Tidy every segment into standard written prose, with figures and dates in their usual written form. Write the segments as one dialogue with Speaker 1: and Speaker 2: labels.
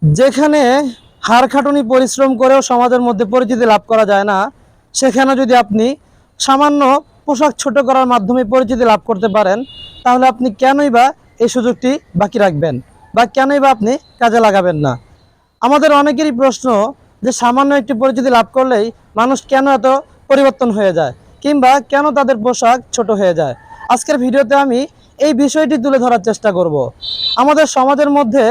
Speaker 1: যেখানে হাড় খাটুনি পরিশ্রম করেও সমাজের মধ্যে পরিচিতি লাভ করা যায় না, সেখানে যদি আপনি সামান্য পোশাক ছোট করার মাধ্যমে পরিচিতি লাভ করতে পারেন, তাহলে আপনি কেনই বা এই সুযোগটি বাকি রাখবেন বা কেনই বা আপনি কাজে লাগাবেন না? আমাদের অনেকেরই প্রশ্ন যে সামান্য একটি পরিচিতি লাভ করলেই মানুষ কেন এত পরিবর্তন হয়ে যায়, কিংবা কেন তাদের পোশাক ছোট হয়ে যায়। আজকের ভিডিওতে আমি এই বিষয়টি তুলে ধরার চেষ্টা করব। আমাদের সমাজের মধ্যে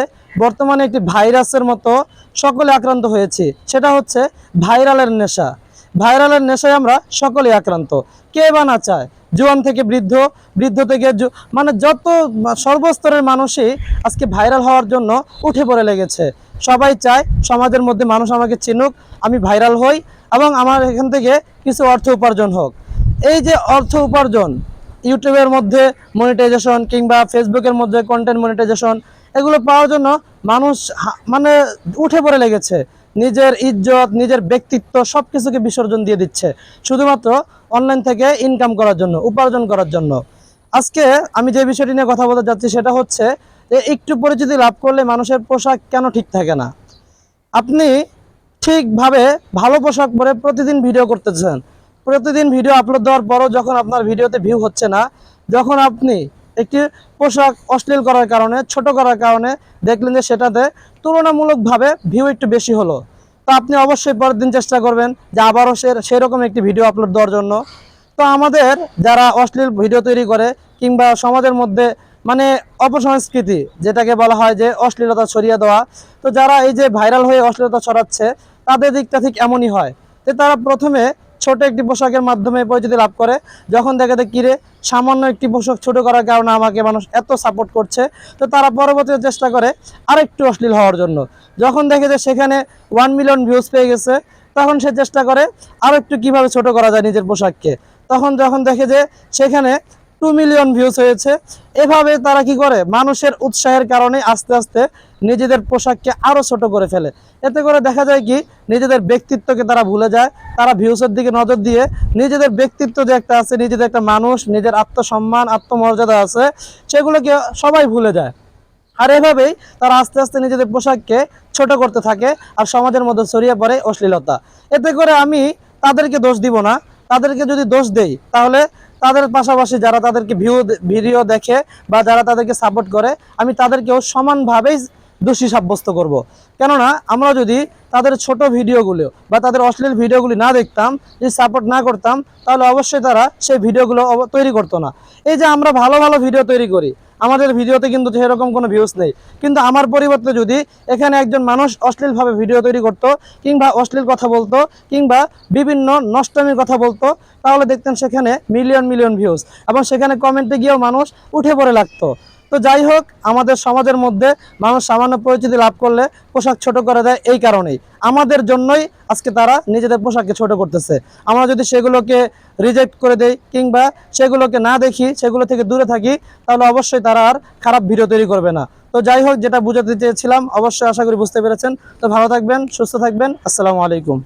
Speaker 1: বর্তমানে একটি ভাইরাসের মতো সকলে আক্রান্ত হয়েছি, সেটা হচ্ছে ভাইরালের নেশা। ভাইরালের নেশায় আমরা সকলে আক্রান্ত। কে বা না চায়? জোয়ান থেকে বৃদ্ধ, বৃদ্ধ থেকে মানে যত সর্বস্তরের মানুষই আজকে ভাইরাল হওয়ার জন্য উঠে পড়ে লেগেছে। সবাই চায় সমাজের মধ্যে মানুষ আমাকে চিনুক, আমি ভাইরাল হই এবং আমার এখান থেকে কিছু অর্থ উপার্জন হোক। এই যে অর্থ উপার্জন, ইউটিউবের মধ্যে মনিটাইজেশন কিংবা ফেসবুকের মধ্যে কন্টেন্ট মনিটাইজেশন, এগুলো পাওয়ার জন্য মানুষ মানে উঠে পড়ে লেগেছে। নিজের ইজ্জত, নিজের ব্যক্তিত্ব সব কিছুকে বিসর্জন দিয়ে দিচ্ছে শুধুমাত্র অনলাইন থেকে ইনকাম করার জন্য, উপার্জন করার জন্য। আজকে আমি যে বিষয়টি নিয়ে কথা বলতে যাচ্ছি সেটা হচ্ছে যে একটু পরিচিতি লাভ করলে মানুষের পোশাক কেন ঠিক থাকে না। আপনি ঠিকভাবে ভালো পোশাক পরে প্রতিদিন ভিডিও করতেছেন, প্রতিদিন ভিডিও আপলোড দেওয়ার পরও যখন আপনার ভিডিওতে ভিউ হচ্ছে না, যখন আপনি একটি পোশাক অশ্লীল করার কারণে, ছোট করার কারণে দেখলেন যে সেটাতে তুলনামূলকভাবে ভিউ একটু বেশি হলো, তো আপনি অবশ্যই পরের দিন চেষ্টা করবেন যে আবারও সেরকম একটি ভিডিও আপলোড দেওয়ার জন্য। তো আমাদের যারা অশ্লীল ভিডিও তৈরি করে কিংবা সমাজের মধ্যে মানে অপসংস্কৃতি যেটাকে বলা হয় যে অশ্লীলতা ছড়িয়ে দেওয়া, তো যারা এই যে ভাইরাল হয়ে অশ্লীলতা ছড়াচ্ছে তাদের দিকটা ঠিক এমনই হয় যে তারা প্রথমে ছোট একটি পোশাকের মাধ্যমে পরিচিতি লাভ করে, যখন দেখে যে কিরে সামান্য একটি পোশাক ছোট করার কারণে আমাকে মানুষ এত সাপোর্ট করছে, তো তারা পরবর্তীতে চেষ্টা করে আরেকটু অশ্লীল হওয়ার জন্য। যখন দেখে যে সেখানে 1 মিলিয়ন ভিউজ পেয়ে গেছে, তখন সে চেষ্টা করে আরও একটু কীভাবে ছোট করা যায় নিজের পোশাককে। তখন যখন দেখে যে সেখানে 2 মিলিয়ন ভিউজ হয়েছে, এভাবে তারা কি করে মানুষের উৎসাহের কারণে আস্তে আস্তে নিজেদের পোশাককে আরও ছোট করে ফেলে। এতে করে দেখা যায় কি নিজেদের ব্যক্তিত্বকে তারা ভুলে যায়। তারা ভিউসের দিকে নজর দিয়ে নিজেদের ব্যক্তিত্ব যে একটা আছে, নিজেদের একটা মানুষ, নিজের আত্মসম্মান, আত্মমর্যাদা আছে, সেগুলোকে সবাই ভুলে যায়। আর এভাবেই তারা আস্তে আস্তে নিজেদের পোশাককে ছোট করতে থাকে আর সমাজের মধ্যে ছড়িয়ে পড়ে অশ্লীলতা। এতে করে আমি তাদেরকে দোষ দিব না, তাদেরকে যদি দোষ দেই তাহলে তাদের পাশাপাশি যারা তাদেরকে ভিডিও দেখে বা যারা তাদেরকে সাপোর্ট করে, আমি তাদেরকেও সমানভাবেই দোষী সাব্যস্ত করব। কেননা আমরা যদি তাদের ছোট ভিডিওগুলো বা তাদের অশ্লীল ভিডিওগুলি না দেখতাম, যদি সাপোর্ট না করতাম, তাহলে অবশ্যই তারা সেই ভিডিওগুলো তৈরি করতো না। এই যে আমরা ভালো ভালো ভিডিও তৈরি করি, আমাদের ভিডিওতে কিন্তু সেরকম কোনো ভিউজ নেই, কিন্তু আমার পরিবর্তে যদি এখানে একজন মানুষ অশ্লীলভাবে ভিডিও তৈরি করতো কিংবা অশ্লীল কথা বলতো কিংবা বিভিন্ন নষ্টামির কথা বলতো, তাহলে দেখতেন সেখানে মিলিয়ন মিলিয়ন ভিউজ এবং সেখানে কমেন্টে গিয়েও মানুষ উঠে পড়ে লাগতো। তো যাই হোক, আমাদের সমাজের মধ্যে মানুষ সামান্য পরিচিতি লাভ করলে পোশাক ছোট করে দেয় এই কারণেই, আমাদের জন্যই আজকে তারা নিজেদের পোশাককে ছোট করতেছে। আমরা যদি সেগুলোকে রিজেক্ট করে দেই কিংবা সেগুলোকে না দেখি, সেগুলো থেকে দূরে থাকি, তাহলে অবশ্যই তারা আর খারাপ ভিডিও তৈরি করবে না। তো যাই হোক, যেটা বুঝাতে চেয়েছিলাম অবশ্যই আশা করি বুঝতে পেরেছেন। তো ভালো থাকবেন, সুস্থ থাকবেন, আসসালামু আলাইকুম।